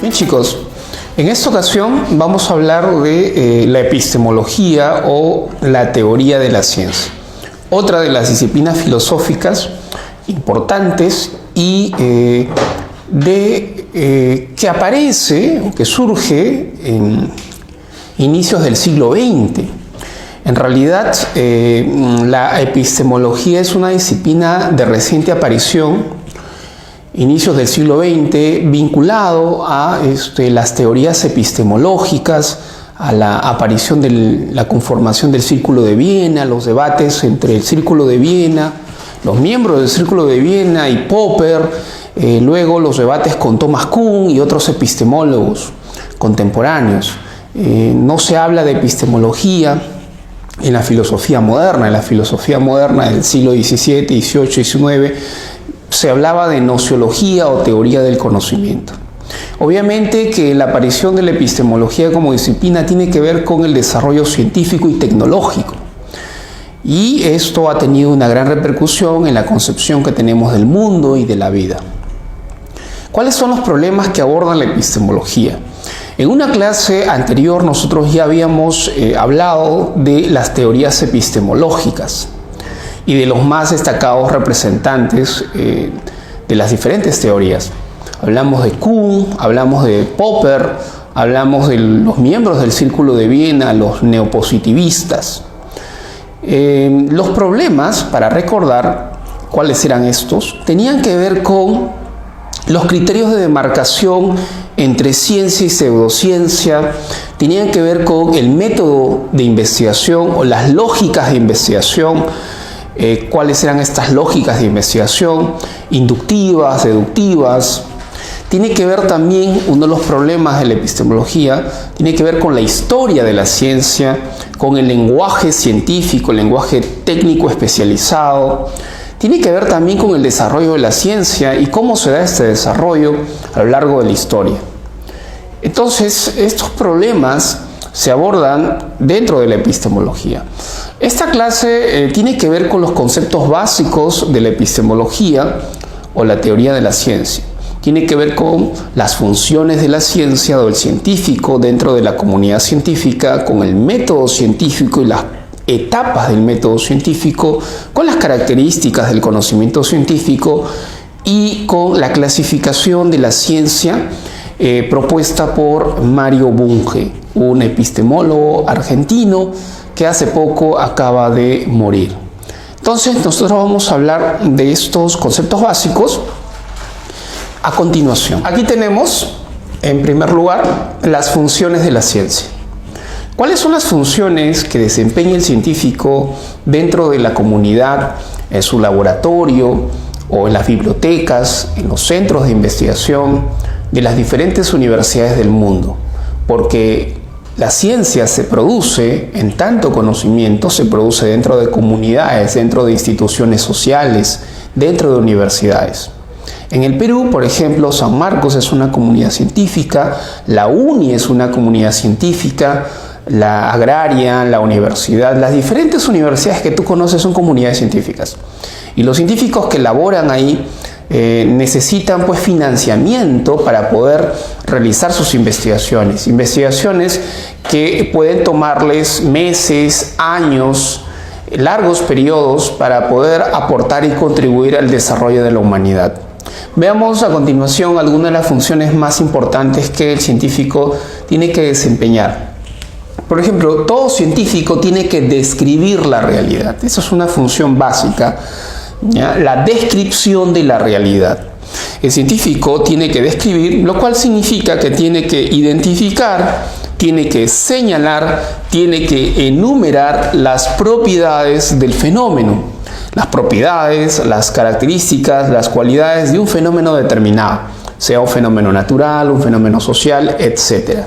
Bien, chicos, en esta ocasión vamos a hablar de la epistemología o la teoría de la ciencia, otra de las disciplinas filosóficas importantes y que aparece o que surge en inicios del siglo XX. En realidad, la epistemología es una disciplina de reciente aparición, inicios del siglo XX, vinculado a las teorías epistemológicas, a la aparición de la conformación del Círculo de Viena, los debates entre el Círculo de Viena, los miembros del Círculo de Viena y Popper, luego los debates con Thomas Kuhn y otros epistemólogos contemporáneos. No se habla de epistemología en la filosofía moderna. En la filosofía moderna del siglo XVII, XVIII, XIX se hablaba de nociología o teoría del conocimiento. Obviamente que la aparición de la epistemología como disciplina tiene que ver con el desarrollo científico y tecnológico. Y esto ha tenido una gran repercusión en la concepción que tenemos del mundo y de la vida. ¿Cuáles son los problemas que aborda la epistemología? En una clase anterior nosotros ya habíamos hablado de las teorías epistemológicas y de los más destacados representantes de las diferentes teorías. Hablamos de Kuhn, hablamos de Popper, hablamos de los miembros del Círculo de Viena, los neopositivistas. Los problemas, para recordar cuáles eran estos, tenían que ver con los criterios de demarcación entre ciencia y pseudociencia, tenían que ver con el método de investigación o las lógicas de investigación, cuáles eran estas lógicas de investigación, inductivas, deductivas. Tiene que ver también, uno de los problemas de la epistemología, tiene que ver con la historia de la ciencia, con el lenguaje científico, el lenguaje técnico especializado. Tiene que ver también con el desarrollo de la ciencia y cómo se da este desarrollo a lo largo de la historia. Entonces, estos problemas se abordan dentro de la epistemología. Esta clase tiene que ver con los conceptos básicos de la epistemología o la teoría de la ciencia. Tiene que ver con las funciones de la ciencia o del científico dentro de la comunidad científica, con el método científico y las etapas del método científico, con las características del conocimiento científico y con la clasificación de la ciencia propuesta por Mario Bunge, un epistemólogo argentino que hace poco acaba de morir. Entonces nosotros vamos a hablar de estos conceptos básicos a continuación. Aquí tenemos, en primer lugar, las funciones de la ciencia. ¿Cuáles son las funciones que desempeña el científico dentro de la comunidad, en su laboratorio o en las bibliotecas, en los centros de investigación de las diferentes universidades del mundo? Porque la ciencia se produce, en tanto conocimiento, se produce dentro de comunidades, dentro de instituciones sociales, dentro de universidades. En el Perú, por ejemplo, San Marcos es una comunidad científica, la UNI es una comunidad científica, la agraria, la universidad, las diferentes universidades que tú conoces son comunidades científicas. Y los científicos que laboran ahí necesitan pues financiamiento para poder realizar sus investigaciones. Investigaciones que pueden tomarles meses, años, largos periodos para poder aportar y contribuir al desarrollo de la humanidad. Veamos a continuación algunas de las funciones más importantes que el científico tiene que desempeñar. Por ejemplo, todo científico tiene que describir la realidad. Esa es una función básica, ¿ya? La descripción de la realidad. El científico tiene que describir, lo cual significa que tiene que identificar, tiene que señalar, tiene que enumerar las propiedades del fenómeno. Las propiedades, las características, las cualidades de un fenómeno determinado, sea un fenómeno natural, un fenómeno social, etc.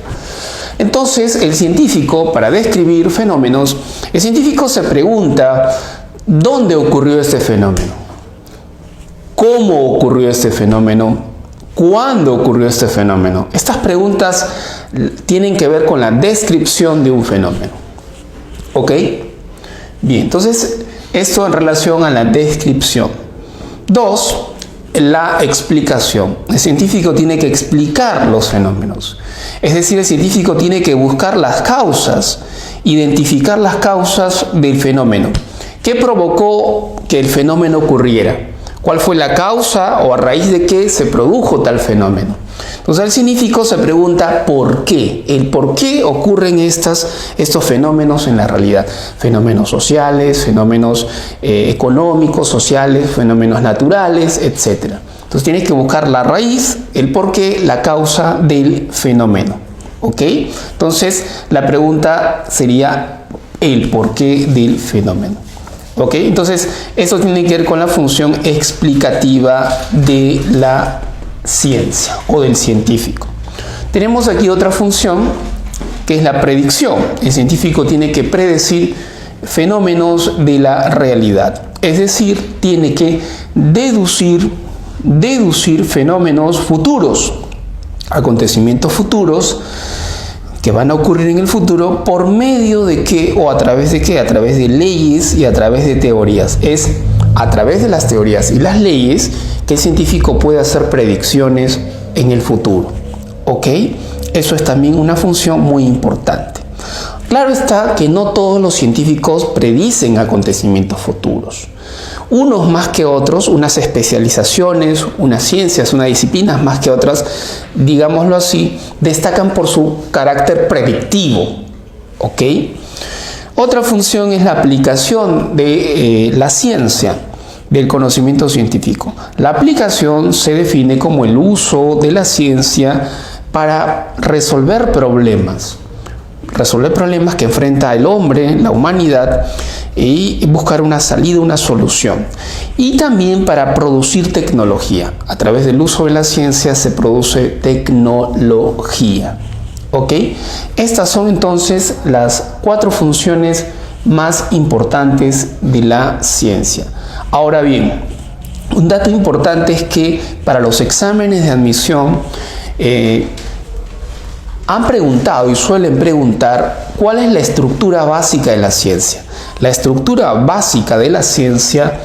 Entonces, el científico, para describir fenómenos, el científico se pregunta: ¿dónde ocurrió este fenómeno? ¿Cómo ocurrió este fenómeno? ¿Cuándo ocurrió este fenómeno? Estas preguntas tienen que ver con la descripción de un fenómeno. ¿Ok? Bien, entonces, esto en relación a la descripción. 2. la explicación. El científico tiene que explicar los fenómenos. Es decir, el científico tiene que buscar las causas, identificar las causas del fenómeno. ¿Qué provocó que el fenómeno ocurriera? ¿Cuál fue la causa o a raíz de qué se produjo tal fenómeno? Entonces el científico se pregunta ¿por qué? El por qué ocurren estos fenómenos en la realidad. Fenómenos sociales, fenómenos económicos, sociales, fenómenos naturales, etc. Entonces tienes que buscar la raíz, el por qué, la causa del fenómeno. ¿Ok? Entonces la pregunta sería el por qué del fenómeno. ¿Ok? Entonces eso tiene que ver con la función explicativa de la ciencia o del científico. Tenemos aquí otra función que es la predicción. El científico tiene que predecir fenómenos de la realidad, es decir, tiene que deducir fenómenos futuros, acontecimientos futuros que van a ocurrir en el futuro por medio de qué o a través de qué, a través de leyes y a través de teorías. Es a través de las teorías y las leyes que el científico puede hacer predicciones en el futuro. ¿Ok? Eso es también una función muy importante. Claro está que no todos los científicos predicen acontecimientos futuros. Unos más que otros, unas especializaciones, unas ciencias, unas disciplinas más que otras, digámoslo así, destacan por su carácter predictivo. ¿Ok? Otra función es la aplicación de la ciencia, del conocimiento científico. La aplicación se define como el uso de la ciencia para resolver problemas que enfrenta el hombre, la humanidad, y buscar una salida, una solución. Y también para producir tecnología. A través del uso de la ciencia se produce tecnología. ¿Ok? Estas son entonces las 4 funciones más importantes de la ciencia. Ahora bien, un dato importante es que para los exámenes de admisión han preguntado y suelen preguntar cuál es la estructura básica de la ciencia. La estructura básica de la ciencia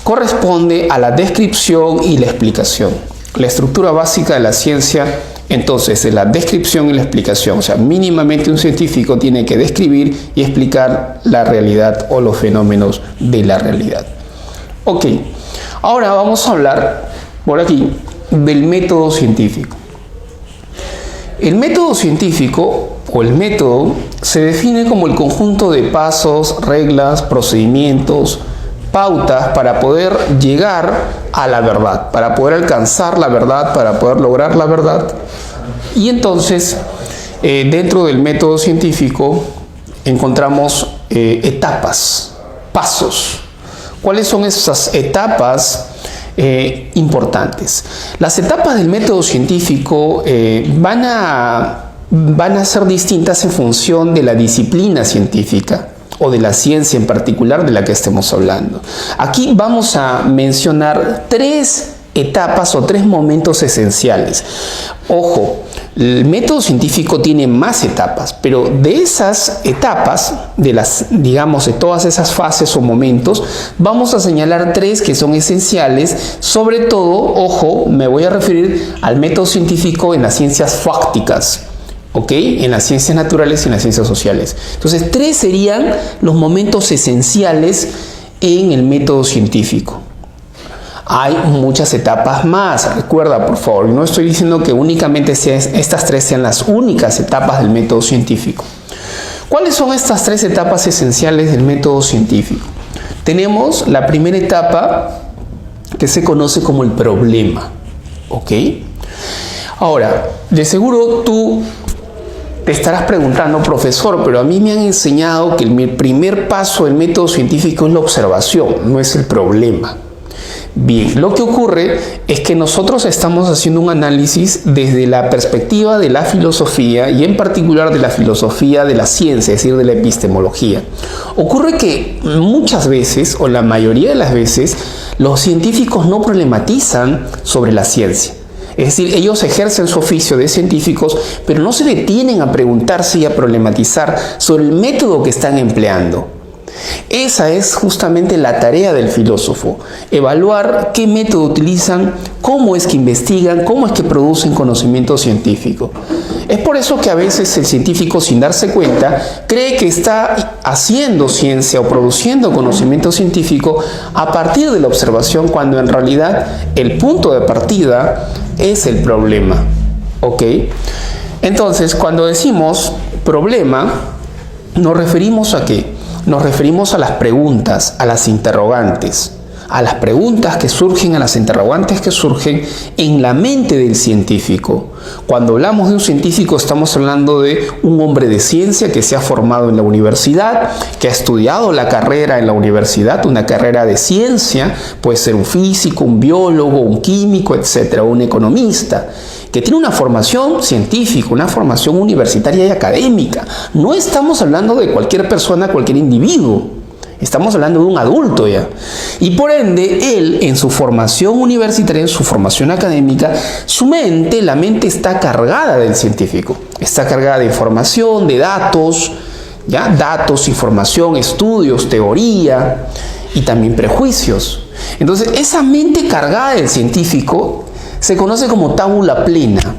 corresponde a la descripción y la explicación. La estructura básica de la ciencia, entonces, es la descripción y la explicación. O sea, mínimamente un científico tiene que describir y explicar la realidad o los fenómenos de la realidad. Ok, ahora vamos a hablar por aquí del método científico. El método científico o el método se define como el conjunto de pasos, reglas, procedimientos, pautas para poder llegar a la verdad, para poder alcanzar la verdad, para poder lograr la verdad. Y entonces, dentro del método científico encontramos etapas, pasos. ¿Cuáles son esas etapas importantes? Las etapas del método científico van a ser distintas en función de la disciplina científica o de la ciencia en particular de la que estemos hablando. Aquí vamos a mencionar 3 etapas o 3 momentos esenciales. Ojo, el método científico tiene más etapas, pero de esas etapas, digamos, de todas esas fases o momentos, vamos a señalar 3 que son esenciales. Sobre todo, ojo, me voy a referir al método científico en las ciencias fácticas, ¿ok? En las ciencias naturales y en las ciencias sociales. Entonces, 3 serían los momentos esenciales en el método científico. Hay muchas etapas más, recuerda por favor, no estoy diciendo que únicamente estas 3 sean las únicas etapas del método científico. ¿Cuáles son estas 3 etapas esenciales del método científico? Tenemos la primera etapa que se conoce como el problema, ¿ok? Ahora, de seguro tú te estarás preguntando, profesor, pero a mí me han enseñado que el primer paso del método científico es la observación, no es el problema. Bien, lo que ocurre es que nosotros estamos haciendo un análisis desde la perspectiva de la filosofía y en particular de la filosofía de la ciencia, es decir, de la epistemología. Ocurre que muchas veces, o la mayoría de las veces, los científicos no problematizan sobre la ciencia. Es decir, ellos ejercen su oficio de científicos, pero no se detienen a preguntarse y a problematizar sobre el método que están empleando. Esa es justamente la tarea del filósofo, evaluar qué método utilizan, cómo es que investigan, cómo es que producen conocimiento científico. Es por eso que a veces el científico, sin darse cuenta, cree que está haciendo ciencia o produciendo conocimiento científico a partir de la observación, cuando en realidad el punto de partida es el problema. ¿Ok? Entonces, cuando decimos problema, ¿nos referimos a qué? Nos referimos a las preguntas, a las interrogantes, a las preguntas que surgen, a las interrogantes que surgen en la mente del científico. Cuando hablamos de un científico, estamos hablando de un hombre de ciencia que se ha formado en la universidad, que ha estudiado la carrera en la universidad, una carrera de ciencia, puede ser un físico, un biólogo, un químico, etcétera, un economista, que tiene una formación científica, una formación universitaria y académica. No estamos hablando de cualquier persona, cualquier individuo. Estamos hablando de un adulto ya. Y por ende, él, en su formación universitaria, en su formación académica, su mente, la mente está cargada del científico. Está cargada de información, de datos, ¿ya? Datos, información, estudios, teoría y también prejuicios. Entonces, esa mente cargada del científico se conoce como tábula plena,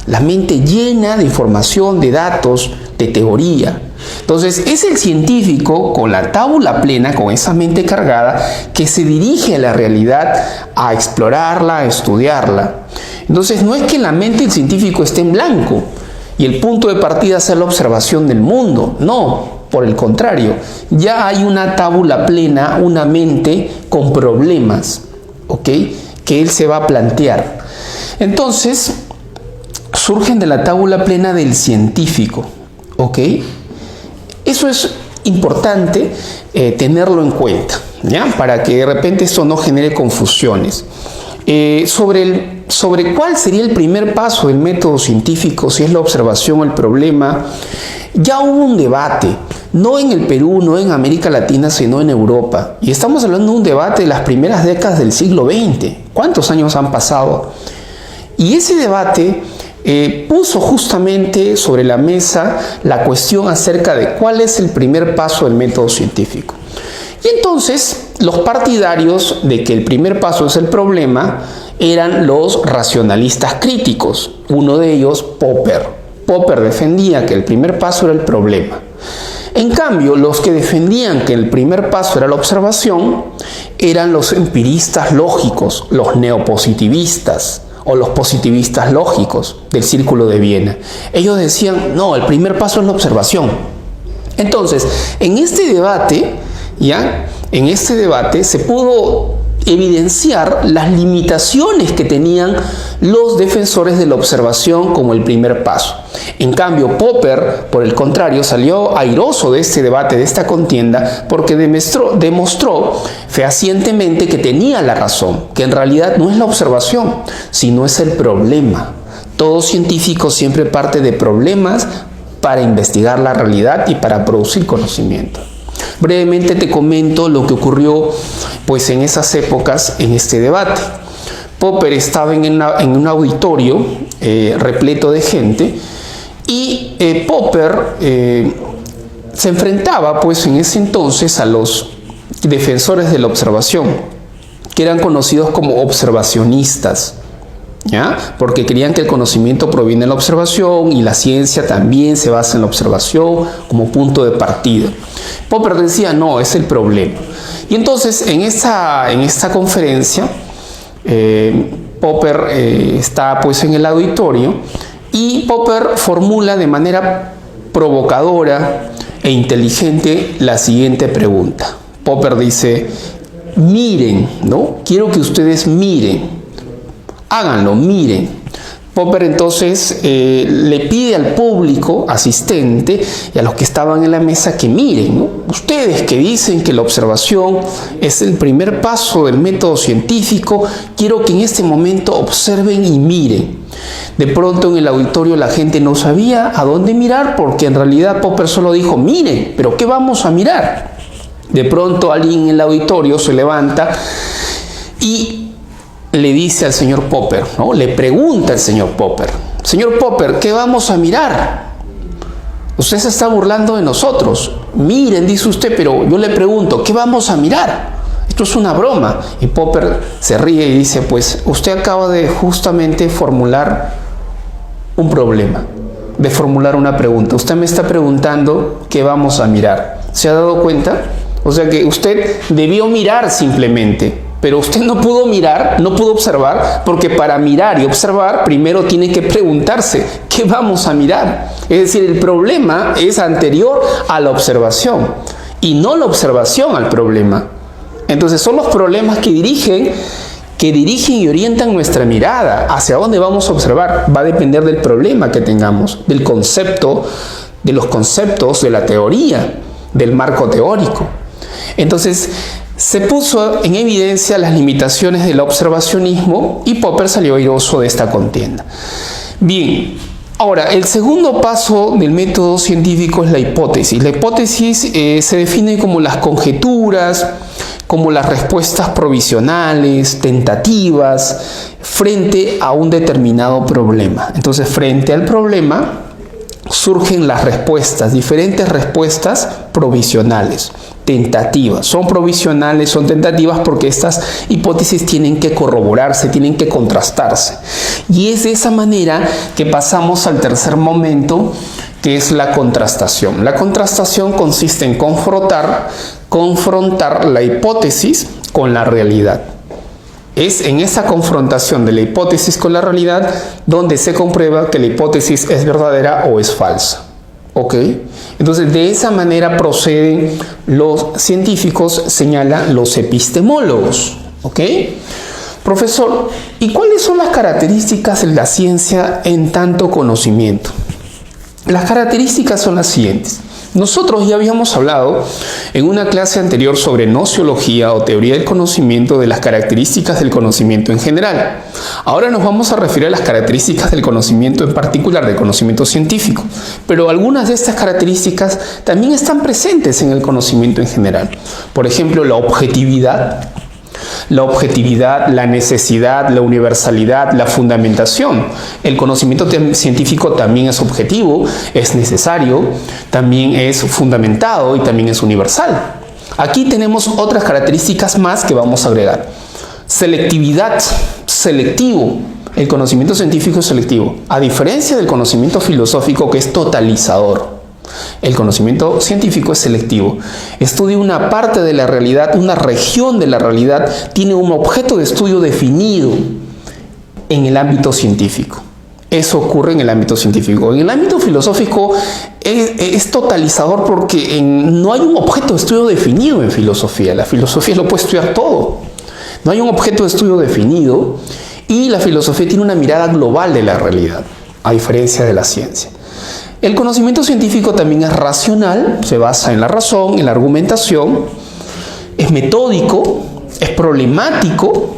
la mente llena de información, de datos, de teoría. Entonces es el científico con la tábula plena, con esa mente cargada, que se dirige a la realidad a explorarla, a estudiarla. Entonces no es que la mente del científico esté en blanco y el punto de partida sea la observación del mundo, no, por el contrario, ya hay una tábula plena, una mente con problemas, ¿ok?, que él se va a plantear. Entonces, surgen de la tábula plena del científico, ¿ok? Eso es importante tenerlo en cuenta, ¿ya? Para que de repente esto no genere confusiones. Sobre cuál sería el primer paso del método científico, si es la observación o el problema, ya hubo un debate, no en el Perú, no en América Latina, sino en Europa. Y estamos hablando de un debate de las primeras décadas del siglo XX. ¿Cuántos años han pasado? Y ese debate puso justamente sobre la mesa la cuestión acerca de cuál es el primer paso del método científico. Y entonces los partidarios de que el primer paso es el problema eran los racionalistas críticos. Uno de ellos, Popper. Popper defendía que el primer paso era el problema. En cambio, los que defendían que el primer paso era la observación eran los empiristas lógicos, los neopositivistas o los positivistas lógicos del Círculo de Viena. Ellos decían, no, el primer paso es la observación. Entonces, en este debate, se pudo evidenciar las limitaciones que tenían los defensores de la observación como el primer paso. En cambio, Popper, por el contrario, salió airoso de este debate, de esta contienda, porque demostró fehacientemente que tenía la razón, que en realidad no es la observación, sino es el problema. Todo científico siempre parte de problemas para investigar la realidad y para producir conocimiento. Brevemente te comento lo que ocurrió pues en esas épocas en este debate. Popper estaba en un auditorio repleto de gente y Popper se enfrentaba pues en ese entonces a los defensores de la observación, que eran conocidos como observacionistas, ¿ya? Porque creían que el conocimiento proviene de la observación y la ciencia también se basa en la observación como punto de partida. Popper decía, no, es el problema. Y entonces en esta conferencia, Popper está pues en el auditorio y Popper formula de manera provocadora e inteligente la siguiente pregunta. Popper dice, miren, ¿no? Quiero que ustedes miren, háganlo, miren. Popper entonces le pide al público asistente y a los que estaban en la mesa que miren, ¿no? Ustedes que dicen que la observación es el primer paso del método científico, quiero que en este momento observen y miren. De pronto en el auditorio la gente no sabía a dónde mirar, porque en realidad Popper solo dijo, miren, pero ¿qué vamos a mirar? De pronto alguien en el auditorio se levanta y le dice al señor Popper, ¿no? Le pregunta al señor Popper, señor Popper, ¿qué vamos a mirar? Usted se está burlando de nosotros. Miren, dice usted, pero yo le pregunto, ¿qué vamos a mirar? Esto es una broma. Y Popper se ríe y dice, pues usted acaba de justamente formular un problema, de formular una pregunta. Usted me está preguntando qué vamos a mirar. ¿Se ha dado cuenta? O sea que usted debió mirar simplemente, pero usted no pudo mirar, no pudo observar, porque para mirar y observar primero tiene que preguntarse, ¿qué vamos a mirar? Es decir, el problema es anterior a la observación y no la observación al problema. Entonces son los problemas que dirigen y orientan nuestra mirada. ¿Hacia dónde vamos a observar? Va a depender del problema que tengamos, del concepto, de los conceptos, de la teoría, del marco teórico. Entonces, se puso en evidencia las limitaciones del observacionismo y Popper salió airoso de esta contienda. Bien, ahora, el segundo paso del método científico es la hipótesis. La hipótesis se define como las conjeturas, como las respuestas provisionales, tentativas, frente a un determinado problema. Entonces, frente al problema surgen las respuestas, diferentes respuestas provisionales, tentativas. Son provisionales, son tentativas porque estas hipótesis tienen que corroborarse, tienen que contrastarse. Y es de esa manera que pasamos al tercer momento, que es la contrastación. La contrastación consiste en confrontar la hipótesis con la realidad. Es en esa confrontación de la hipótesis con la realidad donde se comprueba que la hipótesis es verdadera o es falsa. ¿Ok? Entonces, de esa manera proceden los científicos, señalan los epistemólogos. ¿Ok? Profesor, ¿y cuáles son las características de la ciencia en tanto conocimiento? Las características son las siguientes. Nosotros ya habíamos hablado en una clase anterior sobre nociología o teoría del conocimiento de las características del conocimiento en general. Ahora nos vamos a referir a las características del conocimiento en particular, del conocimiento científico. Pero algunas de estas características también están presentes en el conocimiento en general. Por ejemplo, la objetividad, la necesidad, la universalidad, la fundamentación. El conocimiento científico también es objetivo, es necesario, también es fundamentado y también es universal. Aquí tenemos otras características más que vamos a agregar. Selectividad, selectivo. El conocimiento científico es selectivo, a diferencia del conocimiento filosófico que es totalizador. El conocimiento científico es selectivo. Estudia una parte de la realidad, una región de la realidad, tiene un objeto de estudio definido en el ámbito científico. Eso ocurre en el ámbito científico. En el ámbito filosófico es totalizador porque no hay un objeto de estudio definido en filosofía. La filosofía lo puede estudiar todo. No hay un objeto de estudio definido y la filosofía tiene una mirada global de la realidad, a diferencia de la ciencia. El conocimiento científico también es racional, se basa en la razón, en la argumentación, es metódico, es problemático,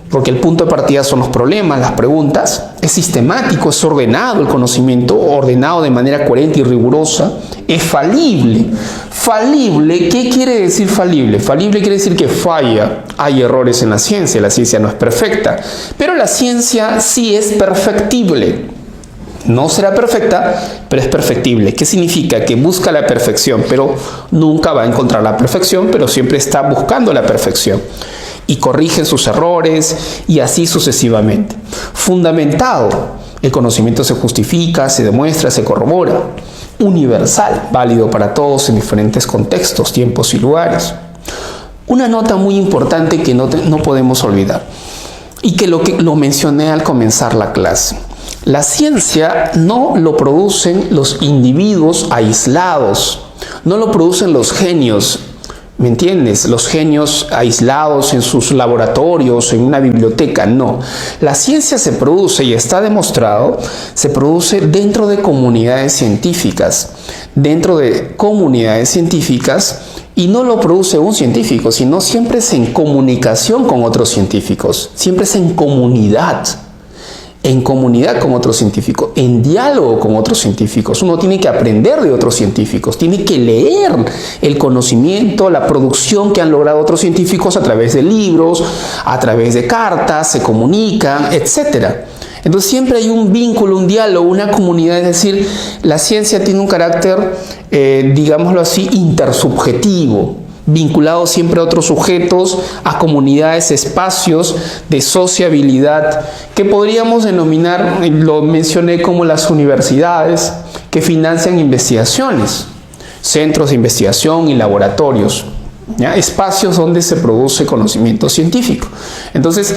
porque el punto de partida son los problemas, las preguntas, es sistemático, es ordenado el conocimiento, ordenado de manera coherente y rigurosa, es falible. Falible, ¿qué quiere decir falible? Falible quiere decir que falla, hay errores en la ciencia no es perfecta, pero la ciencia sí es perfectible. No será perfecta, pero es perfectible. ¿Qué significa? Que busca la perfección, pero nunca va a encontrar la perfección, pero siempre está buscando la perfección. Y corrige sus errores y así sucesivamente. Fundamentado. El conocimiento se justifica, se demuestra, se corrobora. Universal, válido para todos en diferentes contextos, tiempos y lugares. Una nota muy importante que no podemos olvidar y que lo mencioné al comenzar la clase. La ciencia no lo producen los individuos aislados, no lo producen los genios, ¿me entiendes? Los genios aislados en sus laboratorios, en una biblioteca, no. La ciencia se produce, y está demostrado, se produce dentro de comunidades científicas, y no lo produce un científico, sino siempre es en comunicación con otros científicos, siempre es en comunidad con otros científicos, en diálogo con otros científicos. Uno tiene que aprender de otros científicos, tiene que leer el conocimiento, la producción que han logrado otros científicos a través de libros, a través de cartas, se comunican, etc. Entonces siempre hay un vínculo, un diálogo, una comunidad, es decir, la ciencia tiene un carácter, digámoslo así, intersubjetivo, vinculado siempre a otros sujetos, a comunidades, espacios de sociabilidad, que podríamos denominar, lo mencioné como las universidades, que financian investigaciones, centros de investigación y laboratorios, ¿ya? Espacios donde se produce conocimiento científico. Entonces,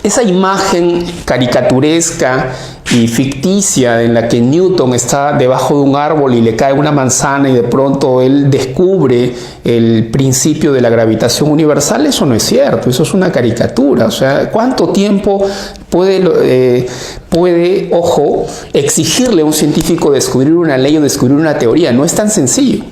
esa imagen caricaturesca y ficticia en la que Newton está debajo de un árbol y le cae una manzana y de pronto él descubre el principio de la gravitación universal, eso no es cierto, eso es una caricatura. O sea, ¿cuánto tiempo puede, ojo, exigirle a un científico descubrir una ley o descubrir una teoría? No es tan sencillo.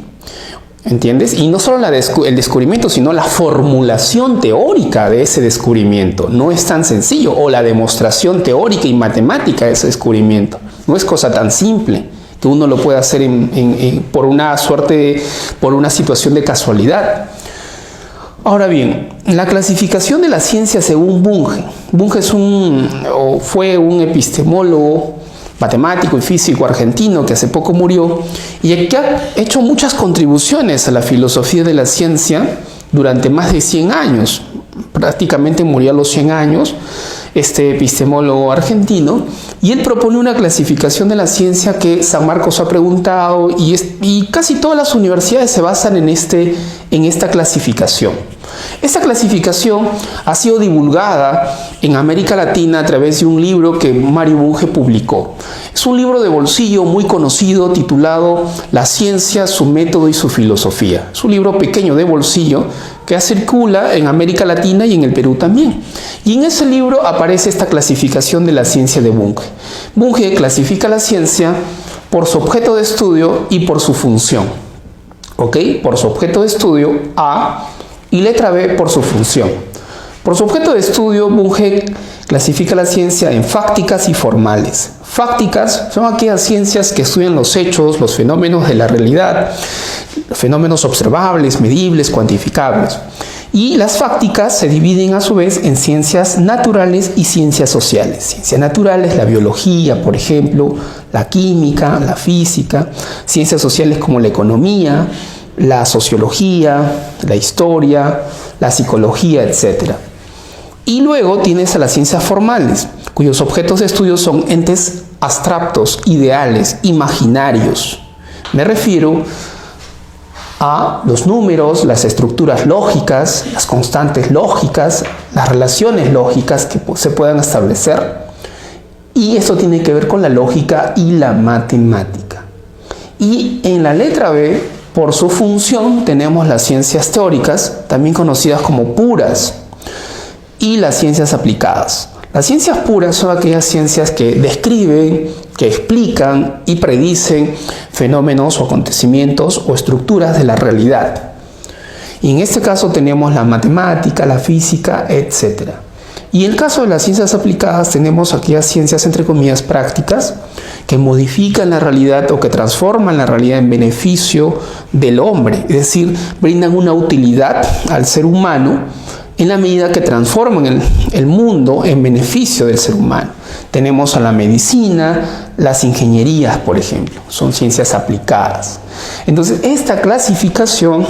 ¿Entiendes? Y no solo el descubrimiento, sino la formulación teórica de ese descubrimiento. No es tan sencillo. O la demostración teórica y matemática de ese descubrimiento. No es cosa tan simple que uno lo pueda hacer por una situación de casualidad. Ahora bien, la clasificación de la ciencia según Bunge. Bunge fue un epistemólogo, matemático y físico argentino que hace poco murió y que ha hecho muchas contribuciones a la filosofía de la ciencia durante más de 100 años. Prácticamente murió a los 100 años, este epistemólogo argentino, y él propone una clasificación de la ciencia que San Marcos ha preguntado y casi todas las universidades se basan en esta clasificación. Esta clasificación ha sido divulgada en América Latina a través de un libro que Mario Bunge publicó. Es un libro de bolsillo muy conocido titulado La ciencia, su método y su filosofía. Es un libro pequeño de bolsillo que circula en América Latina y en el Perú también. Y en ese libro aparece esta clasificación de la ciencia de Bunge. Bunge clasifica la ciencia por su objeto de estudio y por su función. ¿Ok? Por su objeto de estudio, A, y letra B por su función. Por su objeto de estudio, Bunge clasifica la ciencia en fácticas y formales. Fácticas son aquellas ciencias que estudian los hechos, los fenómenos de la realidad, fenómenos observables, medibles, cuantificables. Y las fácticas se dividen a su vez en ciencias naturales y ciencias sociales. Ciencias naturales, la biología, por ejemplo, la química, la física. Ciencias sociales como la economía, la sociología, la historia, la psicología, etc. Y luego tienes a las ciencias formales, cuyos objetos de estudio son entes abstractos, ideales, imaginarios. Me refiero a los números, las estructuras lógicas, las constantes lógicas, las relaciones lógicas que se puedan establecer. Y esto tiene que ver con la lógica y la matemática. Y en la letra B, por su función, tenemos las ciencias teóricas, también conocidas como puras, y las ciencias aplicadas. Las ciencias puras son aquellas ciencias que describen, que explican y predicen fenómenos o acontecimientos o estructuras de la realidad. Y en este caso tenemos la matemática, la física, etc. Y en el caso de las ciencias aplicadas tenemos aquellas ciencias, entre comillas, prácticas, que modifican la realidad o que transforman la realidad en beneficio del hombre, es decir, brindan una utilidad al ser humano en la medida que transforman el mundo en beneficio del ser humano. Tenemos a la medicina, las ingenierías, por ejemplo, son ciencias aplicadas. Entonces, esta clasificación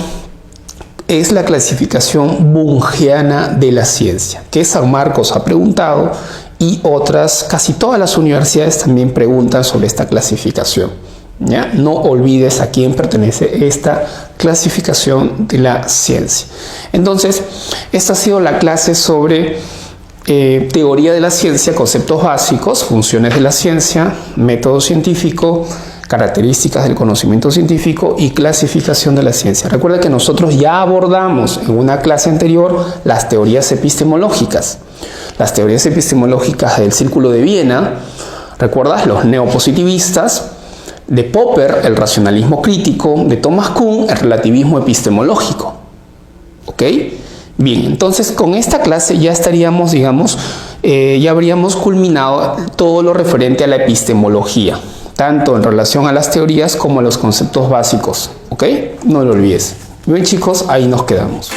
es la clasificación bungiana de la ciencia, que San Marcos ha preguntado y casi todas las universidades también preguntan sobre esta clasificación. ¿Ya? No olvides a quién pertenece esta clasificación de la ciencia. Entonces, esta ha sido la clase sobre teoría de la ciencia, conceptos básicos, funciones de la ciencia, método científico, características del conocimiento científico y clasificación de la ciencia. Recuerda que nosotros ya abordamos en una clase anterior las teorías epistemológicas. Las teorías epistemológicas del Círculo de Viena, ¿recuerdas? Los neopositivistas, de Popper, el racionalismo crítico, de Thomas Kuhn, el relativismo epistemológico. ¿Ok? Bien, entonces con esta clase ya estaríamos, ya habríamos culminado todo lo referente a la epistemología, tanto en relación a las teorías como a los conceptos básicos. ¿Ok? No lo olvides. Bien, chicos, ahí nos quedamos.